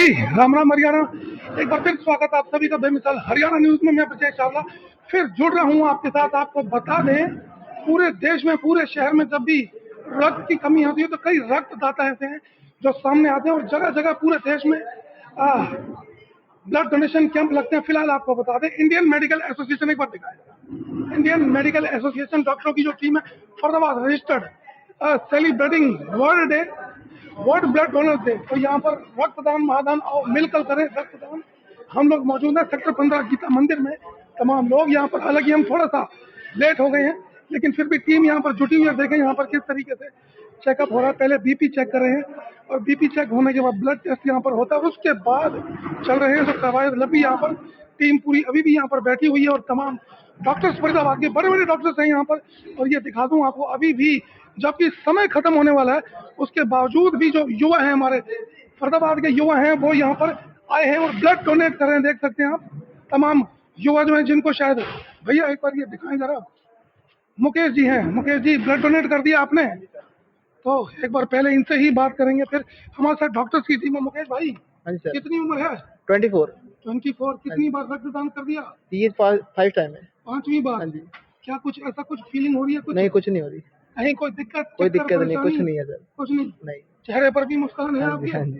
जी, राम राम हरियाणा। एक बार फिर स्वागत है आप सभी का बेमिसाल हरियाणा न्यूज में। मैं विजय चावला फिर जुड़ रहा हूँ आपके साथ। आपको बता दें, पूरे देश में, पूरे शहर में जब भी रक्त की कमी होती है तो कई रक्तदाता ऐसे हैं जो सामने आते हैं और जगह जगह पूरे देश में ब्लड डोनेशन कैंप लगते हैं। फिलहाल आपको बता दें, इंडियन मेडिकल एसोसिएशन, एक बार दिखाया, इंडियन मेडिकल एसोसिएशन डॉक्टरों की जो टीम है, Faridabad registered celebrating world day, world blood donor day. तो यहाँ पर रक्तदान महादान और मिलकर करें रक्तदान। हम लोग मौजूद हैं सेक्टर 15 गीता मंदिर में। तमाम लोग यहाँ पर, हालांकि हम थोड़ा सा लेट हो गए हैं, लेकिन फिर भी टीम यहाँ पर जुटी हुई है। देखें यहाँ पर किस तरीके से चेकअप हो रहा है। पहले बीपी चेक कर रहे हैं और बीपी चेक होने के बाद ब्लड टेस्ट यहाँ पर होता है, उसके बाद चल रहे हैं जो कवायद लंबी। यहाँ पर टीम पूरी अभी भी यहाँ पर बैठी हुई है और तमाम डॉक्टर्स, फरीदाबाद के बड़े बड़े डॉक्टर्स हैं यहाँ पर। और ये दिखा दूं आपको, अभी भी जबकि समय खत्म होने वाला है, उसके बावजूद भी जो युवा हैं, हमारे फरीदाबाद के युवा हैं, वो यहाँ पर आए हैं और ब्लड डोनेट कर रहे हैं। देख सकते हैं आप, तमाम युवा जो हैं, जिनको शायद, भैया एक बार ये दिखाएं जरा, मुकेश जी हैं। मुकेश जी, ब्लड डोनेट कर दिया आपने, तो एक बार पहले इनसे ही बात करेंगे, फिर हमारे साथ डॉक्टर्स की टीम है। मुकेश भाई, हाँ जी सर। कितनी उम्र है? 24। 24। कितनी बार रक्तदान कर दिया? ये 5 टाइम है। 5वीं बार। हाँ जी। क्या कुछ ऐसा कुछ फीलिंग हो रही है? कुछ नहीं, कुछ नहीं हो रही। कहीं कोई दिक्कत? कोई चक्कर, दिक्कत नहीं, कुछ परेशानी? नहीं है सर। कुछ नहीं। नहीं। चेहरे पर भी मुस्कान है हाँ जी, आपके? हाँ जी।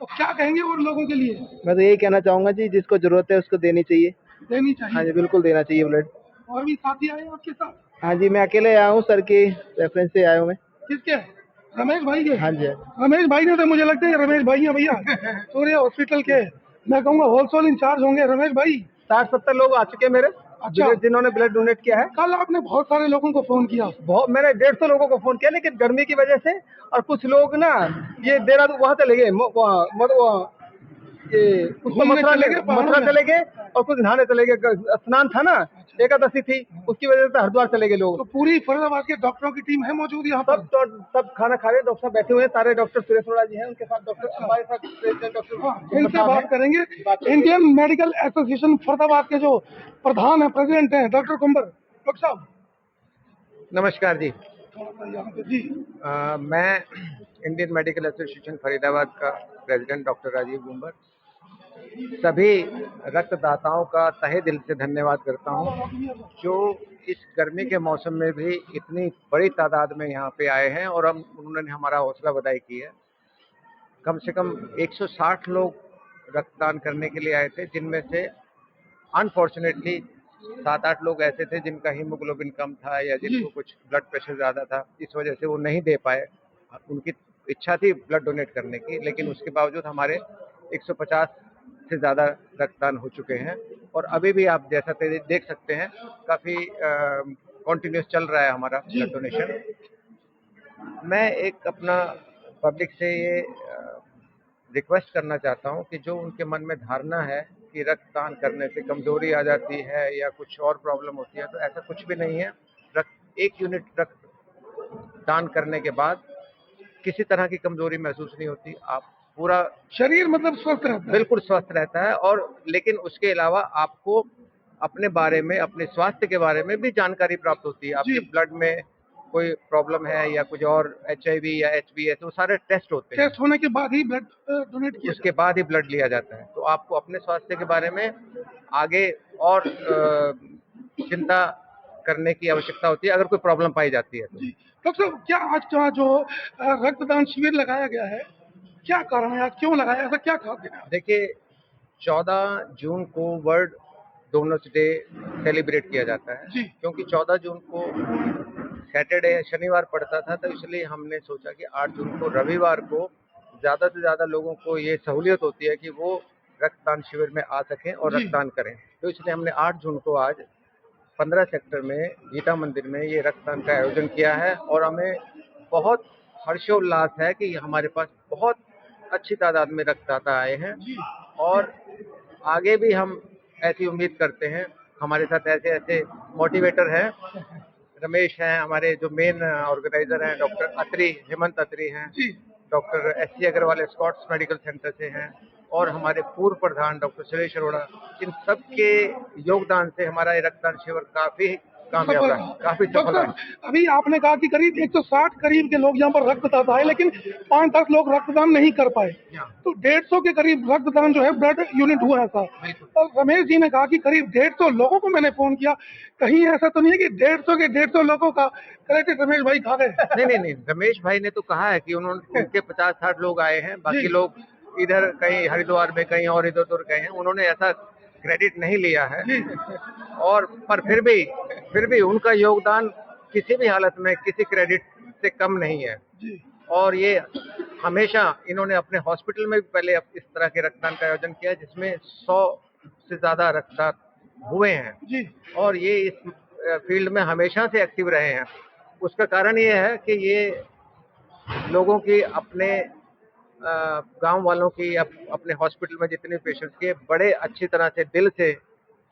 तो क्या कहेंगे और लोगों के लिए? मैं तो यही कहना चाहूंगा जी, जिसको जरूरत है उसको देनी चाहिए। देनी हाँ चाहिए। जी, बिल्कुल देना चाहिए ब्लड। और भी साथी आए हैं आपके साथ? हाँ जी, मैं अकेले आया हूँ सर के रेफरेंस से आया हूँ मैं। किसके? रमेश भाई के? हाँ जी, हाँ जी। रमेश भाई ने, तो मुझे लगता है रमेश भाई हैं भैया, सूर्य हॉस्पिटल के, मैं कहूँगा होलसेल इंचार्ज होंगे रमेश भाई। 60-70 लोग आ चुके हैं मेरे, अच्छा, जिन्होंने ब्लड डोनेट किया है। कल आपने बहुत सारे लोगों को फोन किया? बहुत, मैंने 150 लोगों को फोन किया, लेकिन गर्मी की वजह से और कुछ लोग ना ये देहरादून वहाँ चले गए, ये कुछ तो घूमने चले गए, मथुरा चले गए और कुछ नहाने चले गए। स्नान था ना, एकादशी थी, उसकी वजह से हरिद्वार चले गए लोग। तो पूरी फरीदाबाद के डॉक्टरों की टीम है मौजूद यहाँ पर? सब खाना खा रहे, डॉक्टर साहब बैठे हुए हैं, सारे डॉक्टर सुरेश अरोड़ा जी हैं, उनके साथ डॉक्टर, हमारे साथ प्रेसिडेंट डॉक्टर, इनसे बात करेंगे। इंडियन मेडिकल एसोसिएशन फरीदाबाद के जो प्रधान है, प्रेसिडेंट हैं, डॉक्टर कुंबर। डॉक्टर साहब नमस्कार जी। जी, मैं इंडियन मेडिकल एसोसिएशन फरीदाबाद का प्रेसिडेंट डॉक्टर राजीव गुंबर सभी रक्तदाताओं का तहे दिल से धन्यवाद करता हूं, जो इस गर्मी के मौसम में भी इतनी बड़ी तादाद में यहाँ पे आए हैं और उन्होंने हमारा हौसला अफजाई की है। कम से कम 160 लोग रक्तदान करने के लिए आए थे, जिनमें से अनफॉर्चुनेटली 7-8 लोग ऐसे थे जिनका हीमोग्लोबिन कम था या जिनको कुछ ब्लड प्रेशर ज़्यादा था, इस वजह से वो नहीं दे पाए। उनकी इच्छा थी ब्लड डोनेट करने की, लेकिन उसके बावजूद हमारे 150 से ज़्यादा रक्तदान हो चुके हैं और अभी भी आप जैसा देख सकते हैं, काफ़ी कॉन्टिन्यूस चल रहा है हमारा ब्लड डोनेशन। मैं एक अपना पब्लिक से ये रिक्वेस्ट करना चाहता हूँ कि जो उनके मन में धारणा है कि रक्तदान करने से कमजोरी आ जाती है या कुछ और प्रॉब्लम होती है, तो ऐसा कुछ भी नहीं है। एक यूनिट रक्त दान करने के बाद किसी तरह की कमजोरी महसूस नहीं होती। आप पूरा शरीर मतलब स्वस्थ रहता है? बिल्कुल स्वस्थ रहता है। और लेकिन उसके अलावा आपको अपने बारे में, अपने स्वास्थ्य के बारे में भी जानकारी प्राप्त होती है। आपके ब्लड में कोई प्रॉब्लम है या कुछ और, HIV या HB, तो सारे टेस्ट होते हैं। टेस्ट होने के बाद ही ब्लड डोनेट किया, उसके बाद ही ब्लड लिया जाता है। तो आपको अपने स्वास्थ्य के बारे में आगे और चिंता करने की आवश्यकता होती है अगर कोई प्रॉब्लम पाई जाती है तो। डॉक्टर साहब, क्या आज का जो रक्तदान शिविर लगाया गया है, क्या कारण है, आज क्यों लगाया, ऐसा क्या खास है? देखिए, 14 जून को वर्ल्ड डोनर्स डे सेलिब्रेट किया जाता है, क्योंकि 14 जून को सैटरडे शनिवार पड़ता था, तो इसलिए हमने सोचा कि 8 जून को रविवार को ज़्यादा से ज़्यादा लोगों को ये सहूलियत होती है कि वो रक्तदान शिविर में आ सकें और रक्तदान करें। तो इसलिए हमने 8 जून को आज 15 सेक्टर में गीता मंदिर में ये रक्तदान का आयोजन किया है और हमें बहुत हर्षोल्लास है कि हमारे पास बहुत अच्छी तादाद में रक्तदाता आए हैं और आगे भी हम ऐसी उम्मीद करते हैं। हमारे साथ ऐसे ऐसे मोटिवेटर हैं, रमेश हैं, हमारे जो मेन ऑर्गेनाइजर हैं, डॉक्टर अत्री, हेमंत अत्री हैं, doctor SC Agarwal Scotts medical centre से हैं और हमारे पूर्व प्रधान डॉक्टर सुरेश अरोड़ा। इन सब के योगदान से हमारा ये रक्तदान शिविर काफ़ी कामयाब रहा, काफी सफल डॉक्टर, रहा। अभी आपने कहा कि करीब 160 करीब के लोग यहाँ पर रक्तदाता है, लेकिन 5-10 लोग रक्तदान नहीं कर पाए, तो 150 के करीब रक्तदान जो है ब्लड यूनिट हुआ है सर। और रमेश जी ने कहा कि करीब 150 लोगों को मैंने फोन किया, कहीं ऐसा तो नहीं है कि 150 लोगों का क्रेडिट रमेश भाई खा गए? नहीं, रमेश भाई ने तो कहा है कि उनके 50-60 लोग आए हैं, बाकी लोग इधर कहीं हरिद्वार में, कहीं और इधर उधर गए हैं, उन्होंने ऐसा क्रेडिट नहीं लिया है। और पर फिर भी उनका योगदान किसी भी हालत में किसी क्रेडिट से कम नहीं है। और ये हमेशा इन्होंने अपने हॉस्पिटल में भी पहले इस तरह के रक्तदान का आयोजन किया जिसमें 100 से ज्यादा रक्तदान हुए हैं, और ये इस फील्ड में हमेशा से एक्टिव रहे हैं। उसका कारण ये है कि ये लोगों की, अपने गांव वालों की, अपने हॉस्पिटल में जितने पेशेंट्स के बड़े अच्छी तरह से दिल से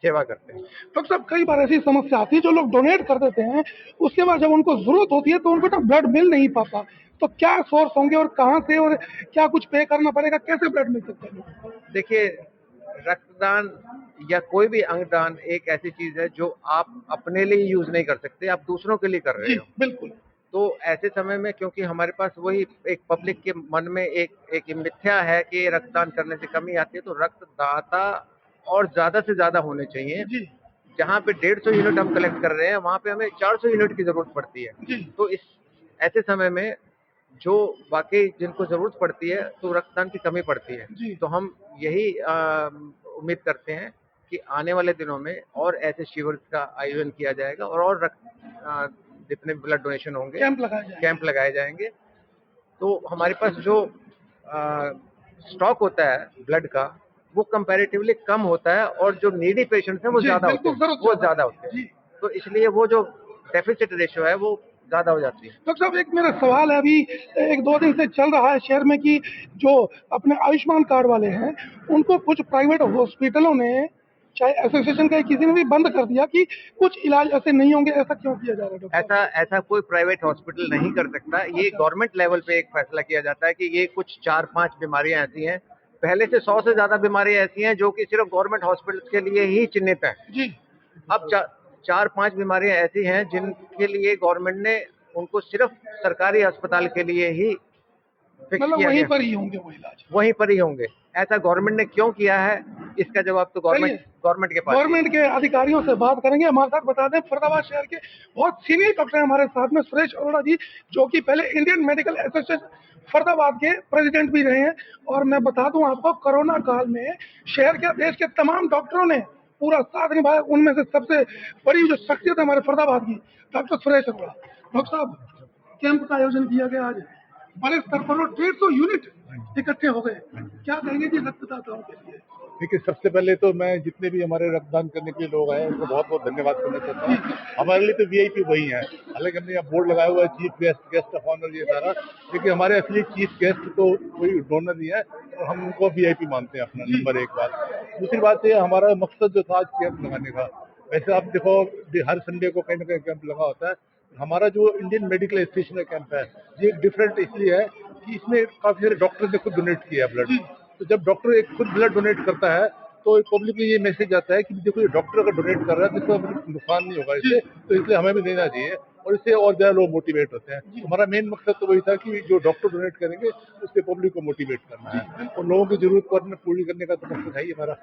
सेवा करते हैं। डॉक्टर साहब, कई बार ऐसी समस्या आती है, जो लोग डोनेट कर देते हैं, उसके बाद जब उनको जरूरत होती है तो उनको ना ब्लड मिल नहीं पाता, तो क्या सोर्स होंगे और कहाँ से, और क्या कुछ पे करना पड़ेगा, कैसे ब्लड मिल सकता है? देखिए, रक्तदान या कोई भी अंगदान एक ऐसी चीज है जो आप अपने लिए यूज नहीं कर सकते, आप दूसरों के लिए कर रहे हो। बिल्कुल। तो ऐसे समय में, क्योंकि हमारे पास वही एक पब्लिक के मन में एक मिथ्या है कि रक्तदान करने से कमी आती है, तो रक्तदाता और ज्यादा से ज्यादा होने चाहिए। जहाँ पे 150 यूनिट हम कलेक्ट कर रहे हैं, वहाँ पे हमें 400 यूनिट की जरूरत पड़ती है। तो इस ऐसे समय में जो वाकई जिनको जरूरत पड़ती है, तो रक्तदान की कमी पड़ती है। तो हम यही उम्मीद करते हैं कि आने वाले दिनों में और ऐसे शिविर का आयोजन किया जाएगा, और जितने ब्लड डोनेशन होंगे, कैंप लगाए जाएंगे। तो हमारे पास जो स्टॉक होता है ब्लड का, वो कंपैरेटिवली कम होता है, और जो नीडी पेशेंट्स हैं वो ज्यादा होते हैं। तो इसलिए वो जो डेफिसिट रेशियो है वो ज्यादा हो जाती है। डॉक्टर साहब, एक मेरा सवाल है, अभी 1-2 दिन से चल रहा है शहर में कि जो अपने आयुष्मान कार्ड वाले हैं, उनको कुछ प्राइवेट हॉस्पिटलों ने, चाहे एसोसिएशन का किसी ने भी बंद कर दिया कि कुछ इलाज ऐसे नहीं होंगे। ऐसा क्यों किया जा रहा है? ऐसा कोई प्राइवेट हॉस्पिटल नहीं कर सकता। ये गवर्नमेंट लेवल पे एक फैसला किया जाता है कि ये कुछ 4-5 बीमारियां ऐसी हैं, पहले से 100 से ज्यादा बीमारियां ऐसी हैं जो कि सिर्फ गवर्नमेंट हॉस्पिटल के लिए ही चिन्हित है। अब 4-5 बीमारियां ऐसी हैं जिनके लिए गवर्नमेंट ने उनको सिर्फ सरकारी अस्पताल के लिए ही फिक्स किया, वहीं पर ही होंगे वो इलाज, वहीं पर ही होंगे। ऐसा गवर्नमेंट ने क्यों किया है, इसका जवाब तो गवर्नमेंट के पास, गवर्नमेंट के अधिकारियों से बात करेंगे। हमारे साथ बता दें, फरीदाबाद शहर के बहुत सीनियर डॉक्टर हमारे साथ में, सुरेश अरोड़ा जी, जो कि पहले इंडियन मेडिकल एसोसिएशन फरीदाबाद के प्रेसिडेंट भी रहे हैं। और मैं बता दूं आपको, कोरोना काल में शहर के, देश के तमाम डॉक्टरों ने पूरा साथ निभाया। उनमें से सबसे बड़ी जो शख्सियत है हमारे फरीदाबाद की, डॉक्टर सुरेश अरोड़ा। डॉक्टर साहब, कैंप का आयोजन किया गया आज, बड़े स्तर पर 150 यूनिट इकट्ठे हो गए, क्या कहेंगे जी रक्तदाताओं के लिए? देखिए, सबसे पहले तो मैं जितने भी हमारे रक्तदान करने के लिए लोग आए उनको बहुत बहुत धन्यवाद करना चाहता हूँ। हमारे लिए तो वीआईपी वही है, हालांकि हमने यहाँ बोर्ड लगाया हुआ है चीफ गेस्ट ऑफ ऑनर ये सारा, लेकिन हमारे असली चीफ गेस्ट तो कोई डोनर नहीं है, और हम उनको वीआईपी मानते हैं अपना। नंबर एक बात। दूसरी बात है, हमारा मकसद जो था आज कैंप लगाने का, वैसे आप देखो हर संडे को कहीं ना कहीं कैंप लगा होता है। हमारा जो इंडियन मेडिकल एसोसिएशन का कैंप है, ये डिफरेंट इसलिए है कि इसमें काफी सारे डॉक्टर ने खुद डोनेट किया ब्लड। तो जब डॉक्टर एक खुद ब्लड डोनेट करता है, तो पब्लिक में ये मैसेज आता है कि देखो, ये डॉक्टर अगर डोनेट कर रहा है तो इसका नुकसान नहीं होगा इससे, तो इसलिए हमें भी देना चाहिए, और इससे और ज्यादा लोग मोटिवेट होते हैं। हमारा मेन मकसद तो वही था कि जो डॉक्टर डोनेट करेंगे उससे पब्लिक को मोटिवेट करना है, और लोगों की जरूरत को पूरी करने का तो मकसद है ही हमारा।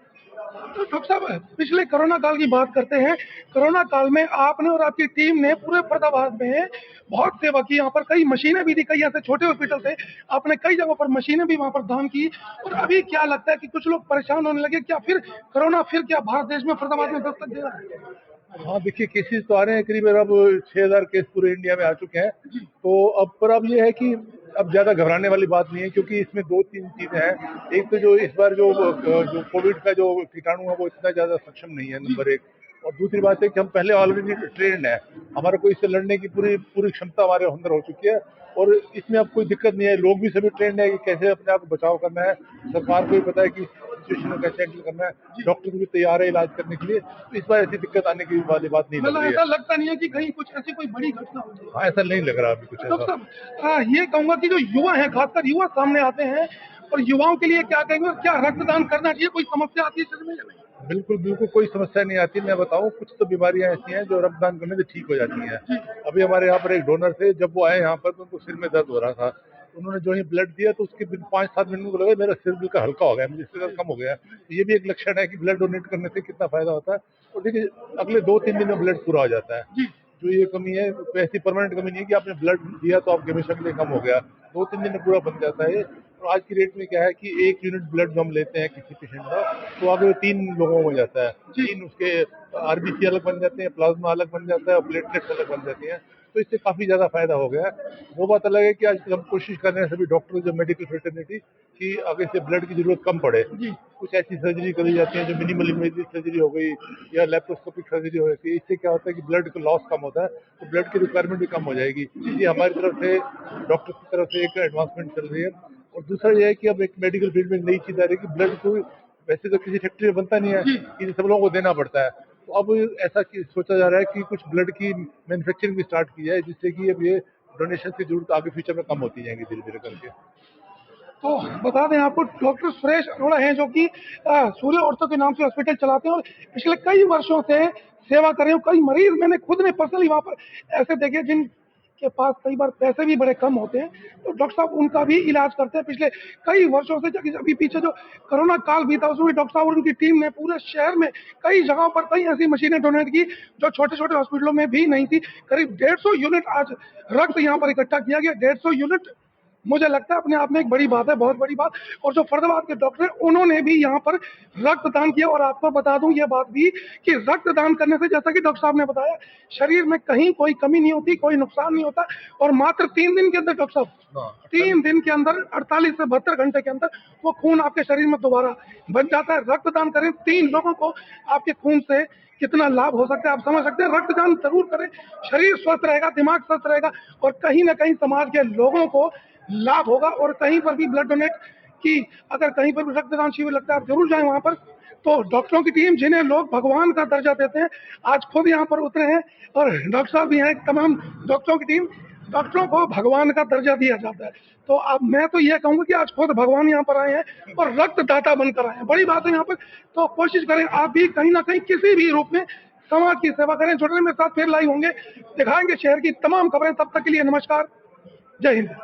तो डॉक्टर साहब, पिछले कोरोना काल की बात करते हैं। कोरोना काल में आपने और आपकी टीम ने पूरे फरीदाबाद में बहुत सेवा की। यहाँ पर कई मशीनें भी थी, कई ऐसे छोटे हॉस्पिटल थे, आपने कई जगहों पर मशीनें भी वहाँ पर दान की। और अभी क्या लगता है कि कुछ लोग परेशान होने लगे, क्या फिर कोरोना क्या भारत देश में, फरीदाबाद में दस्तक दे रहा है? हाँ, देखिए, केसेस तो आ रहे हैं, करीब अब 6000 केस पूरे इंडिया में आ चुके हैं। तो अब ये है कि अब ज्यादा घबराने वाली बात नहीं है, क्योंकि इसमें 2-3 चीजें हैं। एक तो जो इस बार जो कोविड का जो कीटाणु है वो इतना ज्यादा सक्षम नहीं है, नंबर एक। और दूसरी बात है कि हम पहले ऑलरेडी ट्रेंड है, हमारा को इससे लड़ने की पूरी क्षमता हमारे अंदर हो चुकी है, और इसमें अब कोई दिक्कत नहीं है। लोग भी सभी ट्रेंड है कि कैसे अपने आप को बचाव करना है, सरकार को भी पता है कि सिचुएशन को कैसे हैंडल करना है, डॉक्टर भी तैयार है इलाज करने के लिए। तो इस बार ऐसी दिक्कत आने की वाली बात नहीं लग रही है। ऐसा लगता नहीं है कि कहीं कुछ ऐसी कोई बड़ी घटना हो जाए? हाँ, ऐसा नहीं लग रहा अभी कुछ ऐसा। ये कहूंगा कि जो युवा है, खासकर युवा सामने आते हैं, और युवाओं के लिए क्या कहेंगे, और क्या रक्तदान करना चाहिए, कोई समस्या आती है शरीर में या नहीं? बिल्कुल बिल्कुल कोई समस्या नहीं आती। मैं बताऊं, कुछ तो बीमारियां ऐसी हैं जो रक्तदान करने से ठीक हो जाती हैं। अभी हमारे यहाँ पर एक डोनर थे, जब वो आए यहाँ पर तो उनको सिर में दर्द हो रहा था, तो उन्होंने जो ही ब्लड दिया तो उसके 5-7 मिनट में लगा मेरा सिर बिल्कुल हल्का हो गया, मुझे सिर दर्द कम हो गया। तो ये भी एक लक्षण है कि ब्लड डोनेट करने से कितना फायदा होता है। और देखिए, अगले 2-3 दिन में ब्लड पूरा हो जाता है। जो ये कमी है तो ऐसी परमानेंट कमी नहीं है कि आपने ब्लड दिया तो आपके हमेशा के लिए कम हो गया, 2-3 दिन में पूरा बन जाता है। और आज की रेट में क्या है कि 1 यूनिट ब्लड जो हम लेते हैं किसी पेशेंट का, तो आगे 3 लोगों में हो जाता है। 3 उसके आरबीसी अलग बन जाते हैं, प्लाज्मा अलग बन जाता है और प्लेटलेट्स अलग बन जाती हैं। तो इससे काफी ज्यादा फायदा हो गया है। वो बात अलग है कि आज हम कोशिश कर रहे हैं सभी डॉक्टर, जो मेडिकल फ्रेटर्निटी, कि आगे से ब्लड की जरूरत कम पड़े। कुछ ऐसी सर्जरी करी जाती है जो मिनिमल इन्वेजिव सर्जरी हो गई या लेप्रोस्कोपिक सर्जरी हो जाती है। इससे क्या होता है कि ब्लड का लॉस कम होता है, तो ब्लड की रिक्वायरमेंट भी कम हो जाएगी। ये हमारी तरफ से, डॉक्टर की तरफ से एक एडवांसमेंट चल रही है। और दूसरा ये है कि अब एक मेडिकल फील्ड में नई चीज आ रही है कि ब्लड को वैसे तो किसी फैक्ट्री में बनता नहीं है, कि सब लोगों को देना पड़ता है। तो अब ऐसा सोचा जा रहा है कि कुछ ब्लड की मैन्युफैक्चरिंग भी स्टार्ट की जाए, जिससे कि अब ये डोनेशन की जरूरत आगे फ्यूचर में कम होती जाएंगी धीरे धीरे करके। तो बता दें आपको, डॉक्टर सुरेश अरोड़ा हैं जो कि सूर्य ऑर्थो के नाम से हॉस्पिटल चलाते हैं और पिछले कई वर्षों से सेवा कर रहे हैं। कई मरीज मैंने खुद ने पर्सनली वहाँ पर ऐसे देखे जिनके पास कई बार पैसे भी बड़े कम होते हैं, तो डॉक्टर साहब उनका भी इलाज करते हैं पिछले कई वर्षों से। अभी पीछे जो कोरोना काल बीता उसमें डॉक्टर साहब और उनकी टीम ने पूरे शहर में कई जगहों पर कई ऐसी मशीनें डोनेट की जो छोटे छोटे हॉस्पिटलों में भी नहीं थी। करीब 150 यूनिट आज रक्त यहाँ पर इकट्ठा किया गया। 150 यूनिट मुझे लगता है अपने आप में एक बड़ी बात है, बहुत बड़ी बात। और जो फरीदाबाद के डॉक्टर हैं उन्होंने भी यहाँ पर रक्तदान किया। और आपको बता दूं ये बात भी कि रक्तदान करने से, जैसा कि डॉक्टर साहब ने बताया, शरीर में कहीं कोई कमी नहीं होती, कोई नुकसान नहीं होता। और मात्र 3 दिन के अंदर डॉक्टर साहब, 3 दिन के अंदर 48 से 72 घंटे के अंदर वो खून आपके शरीर में दोबारा बन जाता है। रक्तदान करें, 3 लोगों को आपके खून से कितना लाभ हो सकता है आप समझ सकते हैं। रक्तदान जरूर करें, शरीर स्वस्थ रहेगा, दिमाग स्वस्थ रहेगा और कहीं ना कहीं समाज के लोगों को लाभ होगा। और कहीं पर भी ब्लड डोनेट की, अगर कहीं पर भी रक्तदान शिविर लगता है, आप जरूर जाएं वहां पर। तो डॉक्टरों की टीम, जिन्हें लोग भगवान का दर्जा देते हैं, आज खुद यहाँ पर उतरे हैं। और डॉक्टर साहब भी हैं, तमाम डॉक्टरों की टीम। डॉक्टरों को भगवान का दर्जा दिया जाता है। तो अब मैं तो ये कहूंगा कि आज खुद भगवान यहाँ पर आए हैं और रक्तदाता बनकर आए हैं, बड़ी बात है यहाँ पर। तो कोशिश करें आप भी कहीं ना कहीं किसी भी रूप में समाज की सेवा करें। जुड़ने में साथ फिर लाइव होंगे, दिखाएंगे शहर की तमाम खबरें। तब तक के लिए नमस्कार, जय हिंद।